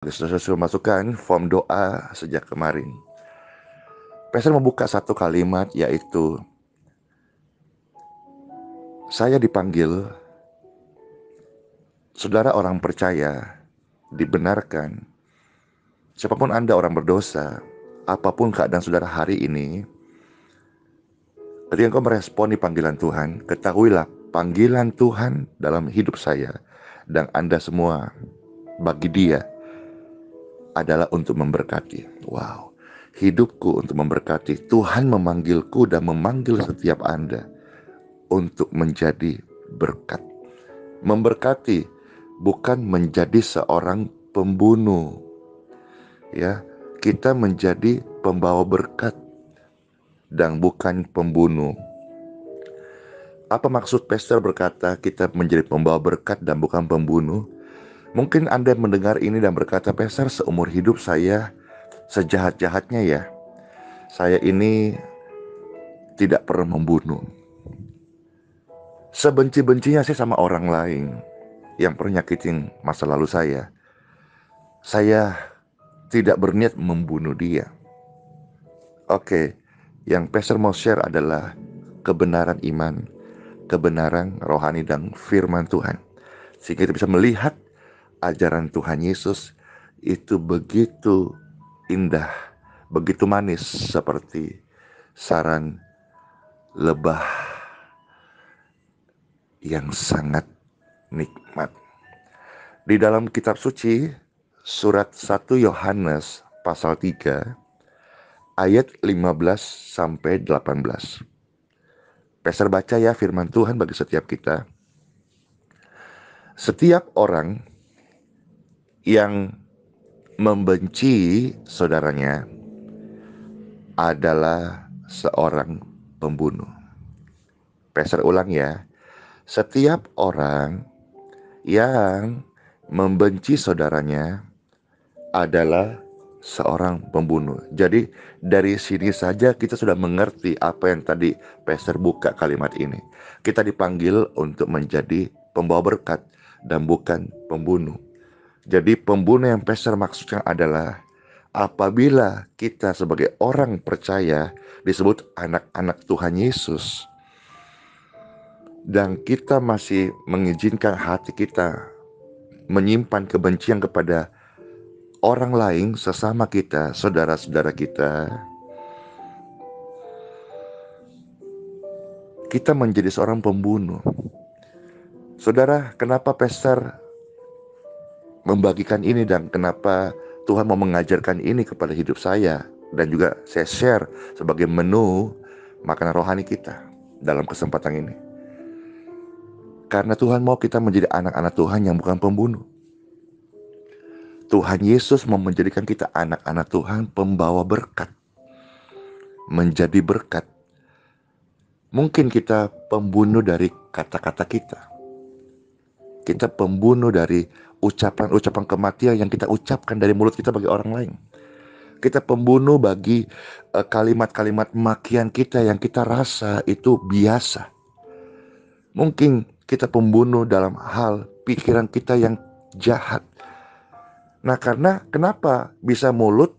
Susul masukkan form doa sejak kemarin. Pastor membuka satu kalimat, yaitu saya dipanggil, saudara orang percaya, dibenarkan. Siapapun Anda orang berdosa, apapun keadaan saudara hari ini, ketika engkau meresponi panggilan Tuhan, ketahuilah panggilan Tuhan dalam hidup saya dan Anda semua bagi Dia adalah untuk memberkati. Wow, hidupku untuk memberkati. Tuhan memanggilku dan memanggil setiap Anda untuk menjadi berkat. Memberkati, bukan menjadi seorang pembunuh. Ya, kita menjadi pembawa berkat dan bukan pembunuh. Apa maksud pastor berkata kita menjadi pembawa berkat dan bukan pembunuh? Mungkin Anda mendengar ini dan berkata, pastor, seumur hidup saya sejahat-jahatnya ya, saya ini tidak pernah membunuh. Sebenci-bencinya saya sama orang lain yang pernah nyakitin masa lalu saya tidak berniat membunuh dia. Oke, yang pastor mau share adalah kebenaran iman, kebenaran rohani dan firman Tuhan, sehingga kita bisa melihat ajaran Tuhan Yesus itu begitu indah, begitu manis, seperti saran lebah yang sangat nikmat. Di dalam kitab suci, surat 1 Yohanes pasal 3 ayat 15 sampai 18. Pastor baca ya firman Tuhan bagi setiap kita. Setiap orang yang membenci saudaranya adalah seorang pembunuh. Pastor ulang ya. Setiap orang yang membenci saudaranya adalah seorang pembunuh. Jadi dari sini saja kita sudah mengerti apa yang tadi pastor buka kalimat ini. Kita dipanggil untuk menjadi pembawa berkat dan bukan pembunuh. Jadi pembunuh yang pastor maksudkan adalah apabila kita sebagai orang percaya disebut anak-anak Tuhan Yesus, dan kita masih mengizinkan hati kita menyimpan kebencian kepada orang lain, sesama kita, saudara-saudara kita menjadi seorang pembunuh. Saudara, kenapa pastor membagikan ini dan kenapa Tuhan mau mengajarkan ini kepada hidup saya dan juga saya share sebagai menu makanan rohani kita dalam kesempatan ini? Karena Tuhan mau kita menjadi anak-anak Tuhan yang bukan pembunuh. Tuhan Yesus mau menjadikan kita anak-anak Tuhan pembawa berkat, menjadi berkat. Mungkin kita pembunuh dari kata-kata kita. Kita pembunuh dari ucapan-ucapan kematian yang kita ucapkan dari mulut kita bagi orang lain. Kita pembunuh bagi kalimat-kalimat makian kita yang kita rasa itu biasa. Mungkin kita pembunuh dalam hal pikiran kita yang jahat. Nah, karena kenapa bisa mulut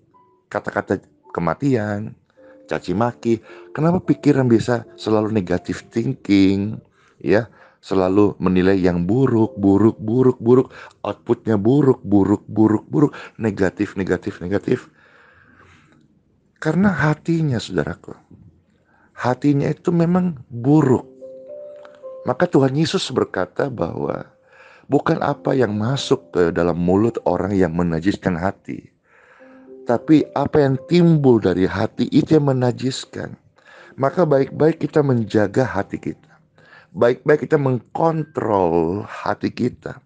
kata-kata kematian, caci maki, kenapa pikiran bisa selalu negative thinking, ya, selalu menilai yang buruk, outputnya buruk, negatif. Karena hatinya, saudaraku, hatinya itu memang buruk. Maka Tuhan Yesus berkata bahwa bukan apa yang masuk ke dalam mulut orang yang menajiskan hati, tapi apa yang timbul dari hati itu yang menajiskan. Maka baik-baik kita menjaga hati kita. Baik-baik kita mengkontrol hati kita.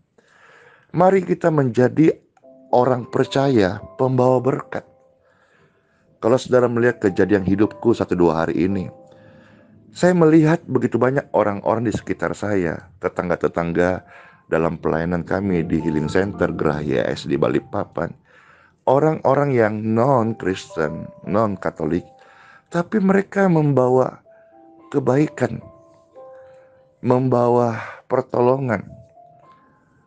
Mari kita menjadi orang percaya, pembawa berkat. Kalau saudara melihat kejadian hidupku 1-2 hari ini, saya melihat begitu banyak orang-orang di sekitar saya, tetangga-tetangga dalam pelayanan kami di Healing Center Gerah YS di Balikpapan. Orang-orang yang non-Kristen, non-Katolik, tapi mereka membawa kebaikan, membawa pertolongan.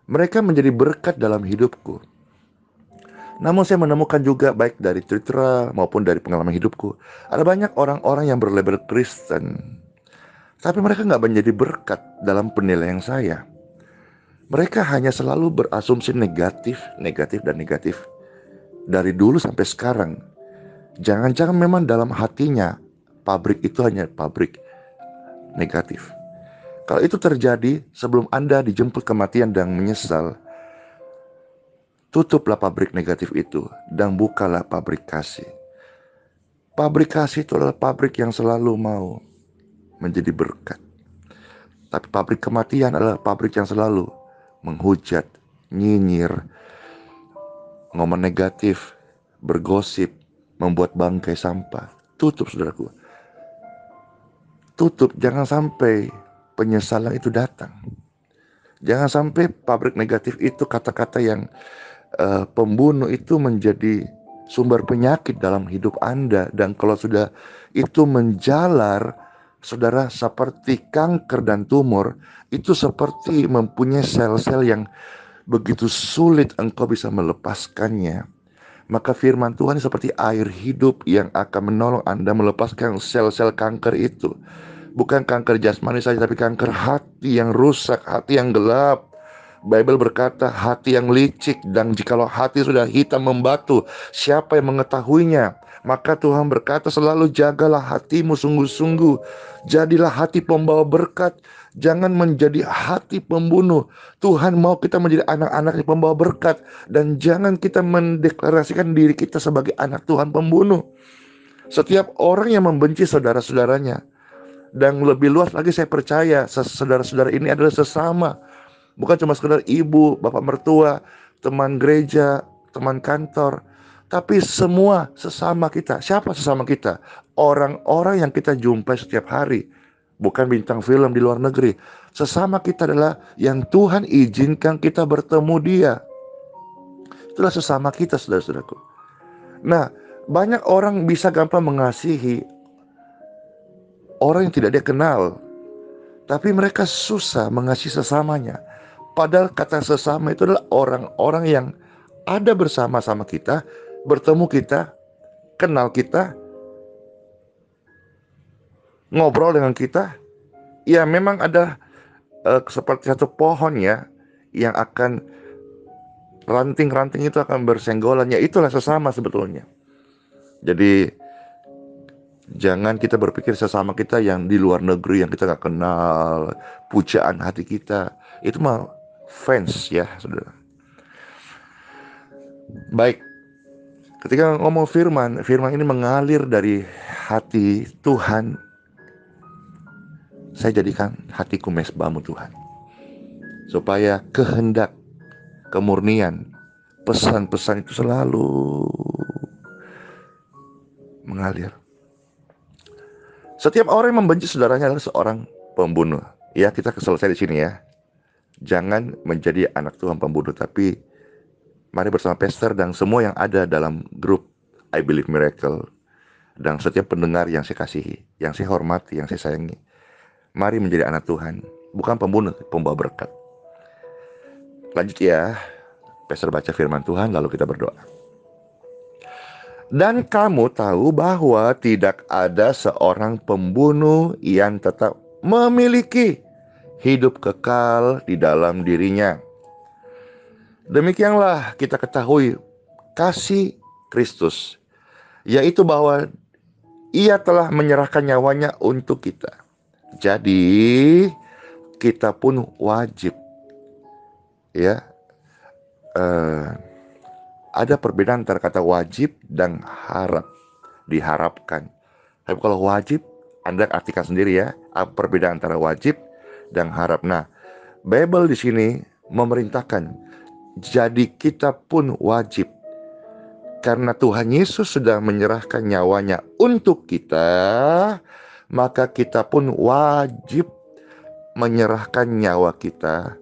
Mereka menjadi berkat dalam hidupku. Namun saya menemukan juga baik dari cerita maupun dari pengalaman hidupku, ada banyak orang-orang yang berlabel Kristen, tapi mereka nggak menjadi berkat dalam penilaian saya. Mereka hanya selalu berasumsi negatif, negatif, dan negatif. Dari dulu sampai sekarang. Jangan-jangan memang dalam hatinya pabrik itu hanya pabrik negatif. Kalau itu terjadi sebelum Anda dijemput kematian dan menyesal, tutuplah pabrik negatif itu dan bukalah pabrik kasih. Pabrik kasih itu adalah pabrik yang selalu mau menjadi berkat. Tapi pabrik kematian adalah pabrik yang selalu menghujat, nyinyir, ngomong negatif, bergosip, membuat bangkai sampah. Tutup, saudaraku. Tutup, jangan sampai penyesalan itu datang. Jangan sampai pabrik negatif itu, kata-kata yang pembunuh itu menjadi sumber penyakit dalam hidup Anda. Dan kalau sudah itu menjalar, saudara, seperti kanker dan tumor, itu seperti mempunyai sel-sel yang begitu sulit engkau bisa melepaskannya. Maka firman Tuhan seperti air hidup yang akan menolong Anda melepaskan sel-sel kanker itu. Bukan kanker jasmani saja, tapi kanker hati yang rusak, hati yang gelap. Bible berkata hati yang licik, dan jikalau hati sudah hitam membatu, siapa yang mengetahuinya? Maka Tuhan berkata selalu jagalah hatimu sungguh-sungguh. Jadilah hati pembawa berkat, jangan menjadi hati pembunuh. Tuhan mau kita menjadi anak-anak yang pembawa berkat, dan jangan kita mendeklarasikan diri kita sebagai anak Tuhan pembunuh. Setiap orang yang membenci saudara-saudaranya, dan lebih luas lagi saya percaya saudara-saudara ini adalah sesama. Bukan cuma sekedar ibu, bapak mertua, teman gereja, teman kantor, tapi semua sesama kita. Siapa sesama kita? Orang-orang yang kita jumpai setiap hari. Bukan bintang film di luar negeri. Sesama kita adalah yang Tuhan izinkan kita bertemu dia. Itulah sesama kita, saudara-saudaraku. Nah, banyak orang bisa gampang mengasihi orang yang tidak dia kenal, tapi mereka susah mengasihi sesamanya. Padahal kata sesama itu adalah orang-orang yang ada bersama-sama kita, bertemu kita, kenal kita, ngobrol dengan kita. Ya memang ada seperti satu pohon ya, yang akan ranting-ranting itu akan bersenggolan. Ya itulah sesama sebetulnya. Jadi jangan kita berpikir sesama kita yang di luar negeri yang kita gak kenal, pujaan hati kita, itu mah fans ya, saudara. Baik, ketika ngomong firman ini mengalir dari hati Tuhan. Saya jadikan hatiku mesbahmu Tuhan, supaya kehendak, kemurnian, pesan-pesan itu selalu mengalir. Setiap orang yang membenci saudaranya adalah seorang pembunuh. Ya, kita selesai di sini ya. Jangan menjadi anak Tuhan pembunuh, tapi mari bersama pastor dan semua yang ada dalam grup I Believe Miracle, dan setiap pendengar yang saya kasihi, yang saya hormati, yang saya sayangi, mari menjadi anak Tuhan, bukan pembunuh, pembawa berkat. Lanjut ya, pastor baca firman Tuhan lalu kita berdoa. Dan kamu tahu bahwa tidak ada seorang pembunuh yang tetap memiliki hidup kekal di dalam dirinya. Demikianlah kita ketahui kasih Kristus, yaitu bahwa Ia telah menyerahkan nyawanya untuk kita. Jadi kita pun wajib ya, ada perbedaan antara kata wajib dan harap, diharapkan. Tapi kalau wajib, Anda artikan sendiri ya, apa perbedaan antara wajib dan harap. Nah, Bible di sini memerintahkan, jadi kita pun wajib. Karena Tuhan Yesus sudah menyerahkan nyawanya untuk kita, maka kita pun wajib menyerahkan nyawa kita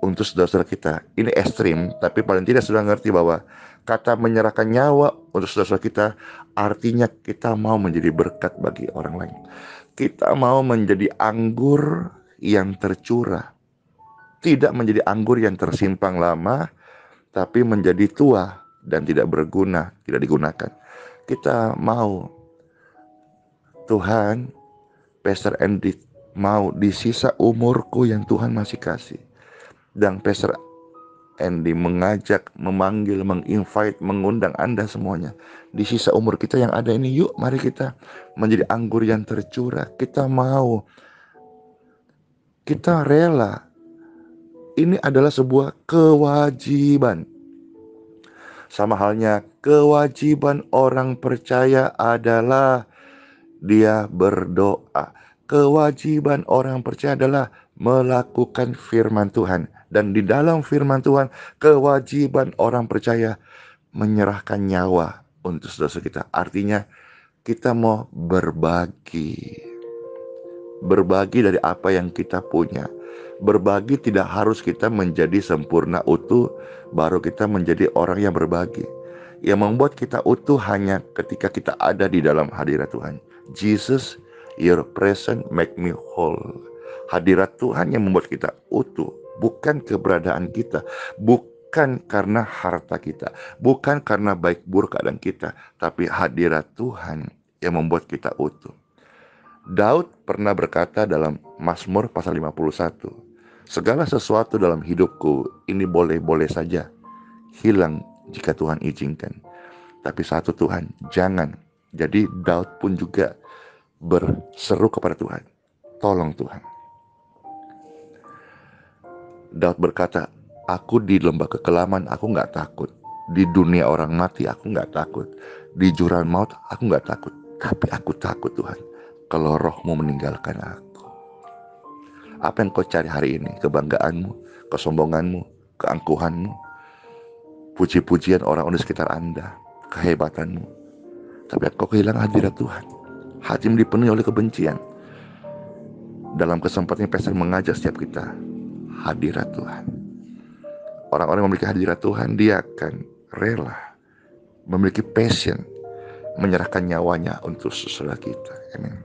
untuk saudara-saudara kita. Ini ekstrim, tapi paling tidak sudah ngerti bahwa kata menyerahkan nyawa untuk saudara-saudara kita artinya kita mau menjadi berkat bagi orang lain. Kita mau menjadi anggur yang tercurah, tidak menjadi anggur yang tersimpan lama, tapi menjadi tua dan tidak berguna, tidak digunakan. Kita mau Tuhan, Pastor Andy mau di sisa umurku yang Tuhan masih kasih, dan Pastor Andy mengajak, memanggil, menginvite, mengundang Anda semuanya. Di sisa umur kita yang ada ini, yuk mari kita menjadi anggur yang tercurah. Kita mau, kita rela. Ini adalah sebuah kewajiban. Sama halnya kewajiban orang percaya adalah dia berdoa. Kewajiban orang percaya adalah melakukan firman Tuhan. Dan di dalam firman Tuhan, kewajiban orang percaya menyerahkan nyawa untuk saudara kita. Artinya kita mau berbagi. Berbagi dari apa yang kita punya. Berbagi tidak harus kita menjadi sempurna utuh baru kita menjadi orang yang berbagi. Yang membuat kita utuh hanya ketika kita ada di dalam hadirat Tuhan. Jesus, your presence make me whole. Hadirat Tuhan yang membuat kita utuh, bukan keberadaan kita, bukan karena harta kita, bukan karena baik buruk keadaan kita, tapi hadirat Tuhan yang membuat kita utuh. Daud pernah berkata dalam Mazmur pasal 51, segala sesuatu dalam hidupku ini boleh-boleh saja hilang jika Tuhan izinkan. Tapi satu Tuhan, jangan. Jadi Daud pun juga berseru kepada Tuhan, tolong Tuhan. Daud berkata, aku di lembah kekelaman aku gak takut. Di dunia orang mati aku gak takut. Di jurang maut aku gak takut. Tapi aku takut Tuhan, kalau rohmu meninggalkan aku. Apa yang kau cari hari ini? Kebanggaanmu, kesombonganmu, keangkuhanmu, puji-pujian orang-orang di sekitar Anda, kehebatanmu. Tapi kau kehilangan hadirat Tuhan. Hatimu dipenuhi oleh kebencian. Dalam kesempatan yang Pastor mengajak setiap kita, hadirat Tuhan. Orang-orang yang memiliki hadirat Tuhan, dia akan rela, memiliki passion, menyerahkan nyawanya untuk saudara kita. Amin.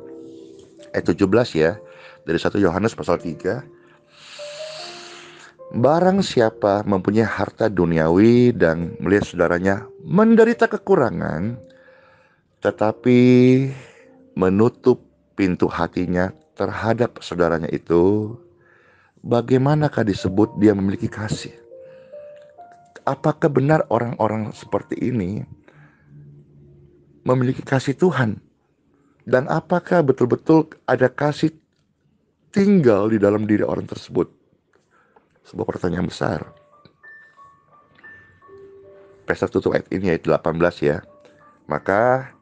Ayat 17 ya, dari 1 Yohanes pasal 3. Barang siapa mempunyai harta duniawi dan melihat saudaranya menderita kekurangan, tetapi menutup pintu hatinya terhadap saudaranya itu, bagaimanakah disebut dia memiliki kasih? Apakah benar orang-orang seperti ini memiliki kasih Tuhan? Dan apakah betul-betul ada kasih tinggal di dalam diri orang tersebut? Sebuah pertanyaan besar. Pastor tutup ayat ini, ayat 18 ya. Maka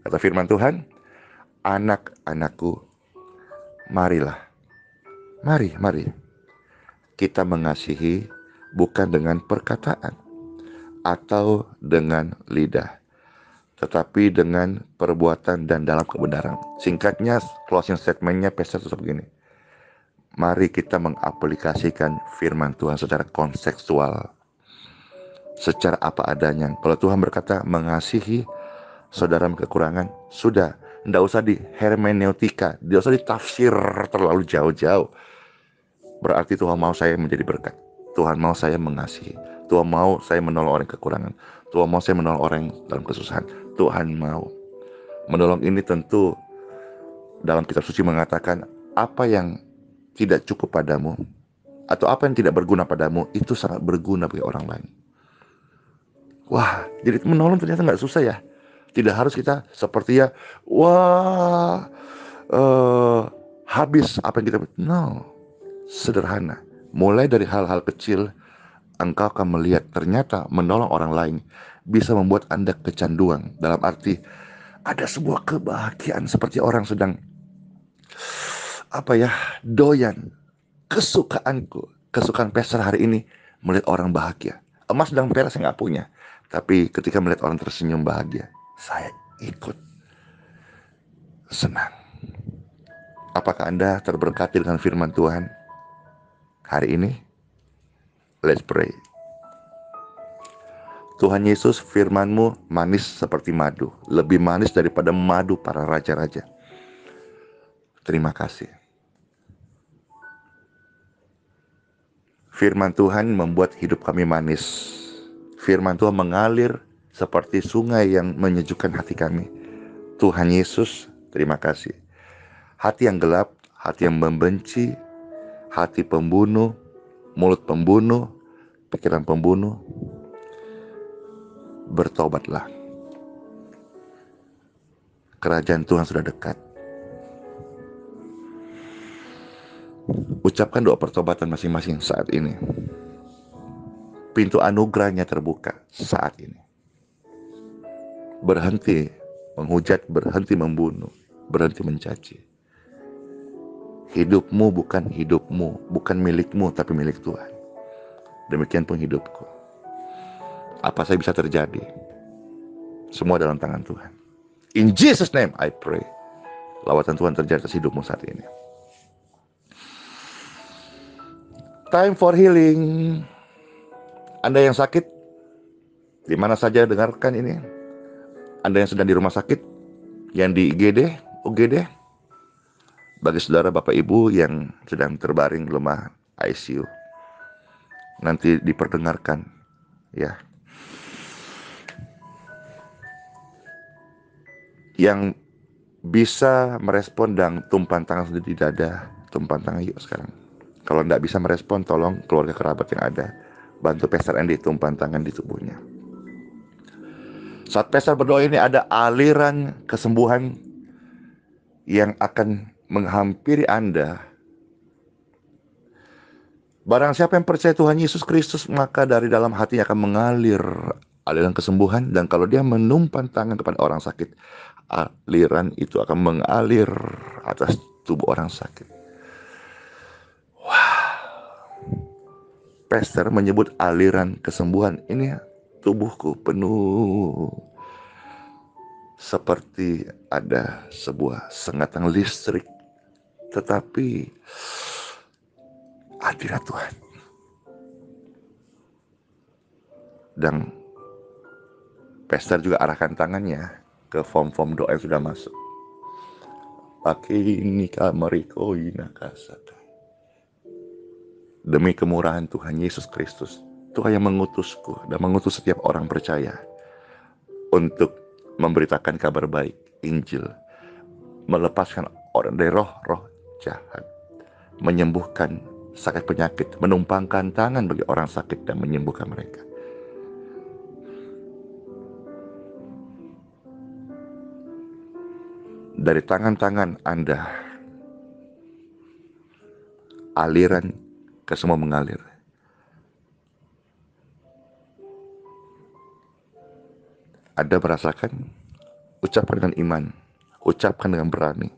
kata firman Tuhan, anak-anakku, marilah, mari kita mengasihi bukan dengan perkataan atau dengan lidah, tetapi dengan perbuatan dan dalam kebenaran. Singkatnya, closing statementnya Pastor tutup begini, mari kita mengaplikasikan firman Tuhan secara kontekstual, secara apa adanya. Kalau Tuhan berkata mengasihi saudara kekurangan, sudah, tidak usah di hermeneutika, tidak usah ditafsir terlalu jauh-jauh. Berarti Tuhan mau saya menjadi berkat, Tuhan mau saya mengasihi, Tuhan mau saya menolong orang kekurangan, Tuhan mau saya menolong orang dalam kesusahan. Tuhan mau menolong. Ini tentu dalam kitab suci mengatakan, apa yang tidak cukup padamu atau apa yang tidak berguna padamu, itu sangat berguna bagi orang lain. Wah, jadi menolong ternyata gak susah ya. Tidak harus kita seperti ya, habis apa yang kita, no, sederhana. Mulai dari hal-hal kecil, engkau akan melihat ternyata menolong orang lain bisa membuat Anda kecanduan. Dalam arti, ada sebuah kebahagiaan seperti orang sedang doyan. Kesukaan Pastor hari ini melihat orang bahagia. Emas dan perak saya gak punya, tapi ketika melihat orang tersenyum bahagia, saya ikut senang. Apakah Anda terberkati dengan firman Tuhan hari ini? Let's pray. Tuhan Yesus, firman-Mu manis seperti madu, lebih manis daripada madu para raja-raja. Terima kasih. Firman Tuhan membuat hidup kami manis. Firman Tuhan mengalir seperti sungai yang menyejukkan hati kami. Tuhan Yesus, terima kasih. Hati yang gelap, hati yang membenci, hati pembunuh, mulut pembunuh, pikiran pembunuh, bertobatlah. Kerajaan Tuhan sudah dekat. Ucapkan doa pertobatan masing-masing saat ini. Pintu anugerahnya terbuka saat ini. Berhenti menghujat, berhenti membunuh, berhenti mencaci. Hidupmu bukan hidupmu, bukan milikmu, tapi milik Tuhan. Demikian pun hidupku. Apa saja bisa terjadi, semua dalam tangan Tuhan. In Jesus' name I pray. Lawatan Tuhan terjadi atas hidupmu saat ini. Time for healing. Anda yang sakit, di mana saja dengarkan ini. Anda yang sedang di rumah sakit, yang di IGD, UGD, bagi saudara Bapak Ibu yang sedang terbaring lemah ICU, nanti diperdengarkan, ya. Yang bisa merespon dan tumpang tangan di dada, tumpang tangan yuk sekarang. Kalau tidak bisa merespon, tolong keluarga kerabat yang ada, bantu Pastor Andy tumpang tangan di tubuhnya. Saat Pastor berdoa ini ada aliran kesembuhan yang akan menghampiri Anda. Barang siapa yang percaya Tuhan Yesus Kristus, maka dari dalam hatinya akan mengalir aliran kesembuhan. Dan kalau dia menumpang tangan kepada orang sakit, aliran itu akan mengalir atas tubuh orang sakit. Pastor menyebut aliran kesembuhan. Ini tubuhku penuh seperti ada sebuah sengatan listrik, tetapi hadirat Tuhan. Dan Pastor juga arahkan tangannya ke form-form doa yang sudah masuk. Akinika merikoina kasata. Demi kemurahan Tuhan Yesus Kristus, Tuhan yang mengutusku dan mengutus setiap orang percaya untuk memberitakan kabar baik, Injil, melepaskan orang dari roh-roh jahat, menyembuhkan sakit penyakit, menumpangkan tangan bagi orang sakit dan menyembuhkan mereka. Dari tangan-tangan Anda, aliran ke semua mengalir. Anda merasakan? Ucapkan dengan iman, ucapkan dengan berani,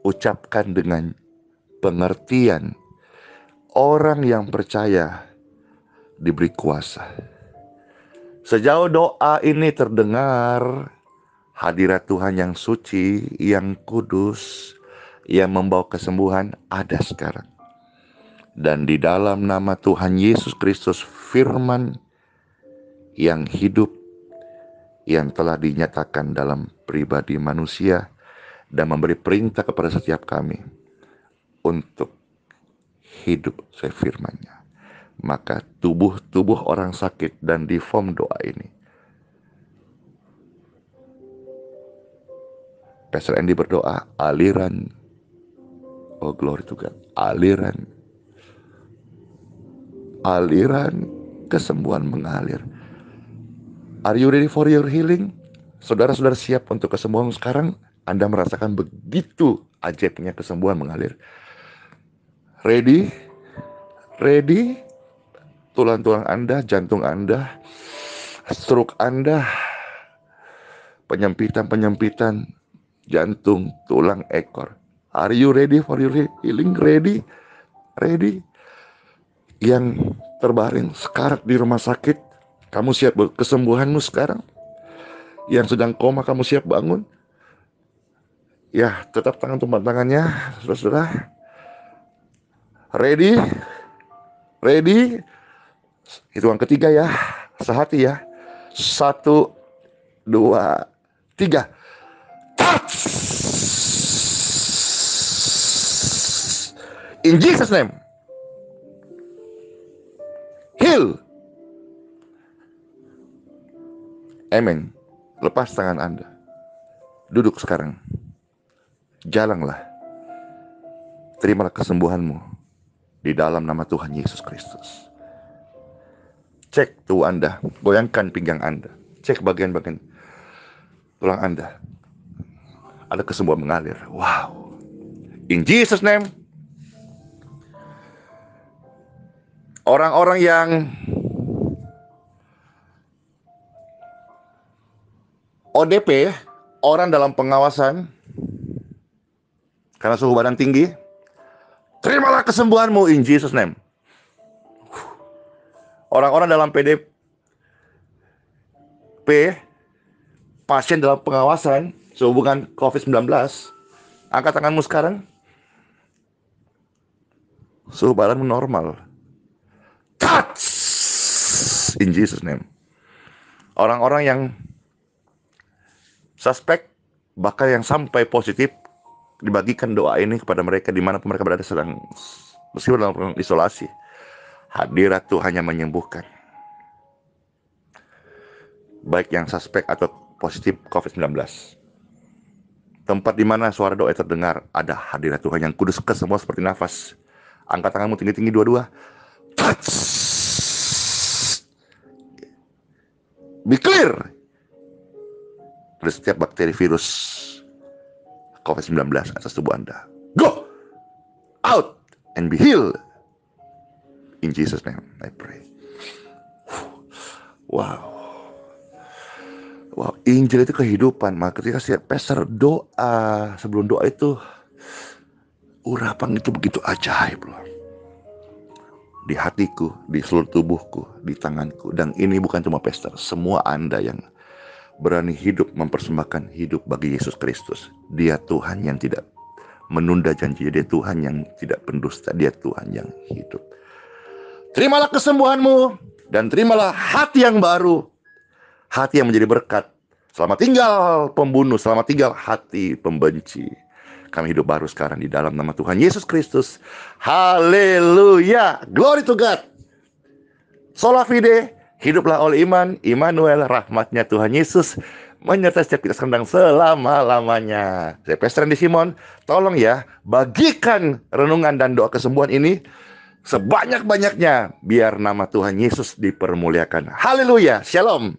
ucapkan dengan pengertian. Orang yang percaya diberi kuasa. Sejauh doa ini terdengar, hadirat Tuhan yang suci, yang kudus, yang membawa kesembuhan ada sekarang. Dan di dalam nama Tuhan Yesus Kristus, firman yang hidup, yang telah dinyatakan dalam pribadi manusia dan memberi perintah kepada setiap kami untuk hidup sesuai firman-Nya. Maka tubuh orang sakit dan di form doa ini, Pastor Andy berdoa, aliran, oh glory to God, aliran kesembuhan mengalir. Are you ready for your healing? Saudara-saudara siap untuk kesembuhan sekarang? Anda merasakan begitu ajaibnya kesembuhan mengalir. Ready? Ready? Tulang-tulang Anda, jantung Anda, stroke Anda, penyempitan jantung, tulang, ekor. Are you ready for your healing? Ready? Ready? Yang terbaring sekarat di rumah sakit, kamu siap buat kesembuhanmu sekarang? Yang sedang koma, kamu siap bangun? Ya, tetap tumpang tangannya, saudara-saudara. Ready? Ready? Hitungan ketiga ya, sehati ya. 1, 2, 3. Touch! In Jesus' name. Heal. Amin. Lepas tangan Anda. Duduk sekarang. Jalanlah. Terimalah kesembuhanmu di dalam nama Tuhan Yesus Kristus. Cek tubuh Anda, goyangkan pinggang Anda, cek bagian-bagian tulang Anda. Ada kesembuhan mengalir. Wow. In Jesus name. Orang-orang yang ODP, orang dalam pengawasan karena suhu badan tinggi, terimalah kesembuhanmu in Jesus name. Orang-orang dalam PDP, pasien dalam pengawasan sehubungan COVID-19, angkat tanganmu sekarang. Suhu badanmu normal. Touch in Jesus name. Orang-orang yang suspek, bahkan yang sampai positif, dibagikan doa ini kepada mereka dimanapun mereka berada, sedang meskipun dalam isolasi. Hadirat Tuhan yang menyembuhkan, baik yang suspek atau positif COVID-19. Tempat di mana suara doa terdengar, ada hadirat Tuhan yang kudus ke semua seperti nafas. Angkat tanganmu tinggi-tinggi dua-dua. Touch. Be clear dari setiap bakteri virus COVID-19 atas tubuh Anda. Go out and be healed. In Jesus name I pray. Wow. Wow, Injil itu kehidupan. Maka ketika saya pastor doa, sebelum doa itu urapan itu begitu ajaib loh. Di hatiku, di seluruh tubuhku, di tanganku. Dan ini bukan cuma pastor, semua Anda yang berani hidup mempersembahkan hidup bagi Yesus Kristus. Dia Tuhan yang tidak menunda janji, dia Tuhan yang tidak pendusta, dia Tuhan yang hidup. Terimalah kesembuhanmu dan terimalah hati yang baru, hati yang menjadi berkat. Selamat tinggal pembunuh, selamat tinggal hati pembenci. Kami hidup baru sekarang di dalam nama Tuhan Yesus Kristus. Haleluya, glory to God. Sola fide, hiduplah oleh iman. Immanuel, rahmatnya Tuhan Yesus menyertai setiap kita sekarang selama-lamanya. Saya Pastor Randy Simon. Tolong ya, bagikan renungan dan doa kesembuhan ini sebanyak-banyaknya, biar nama Tuhan Yesus dipermuliakan. Haleluya, shalom.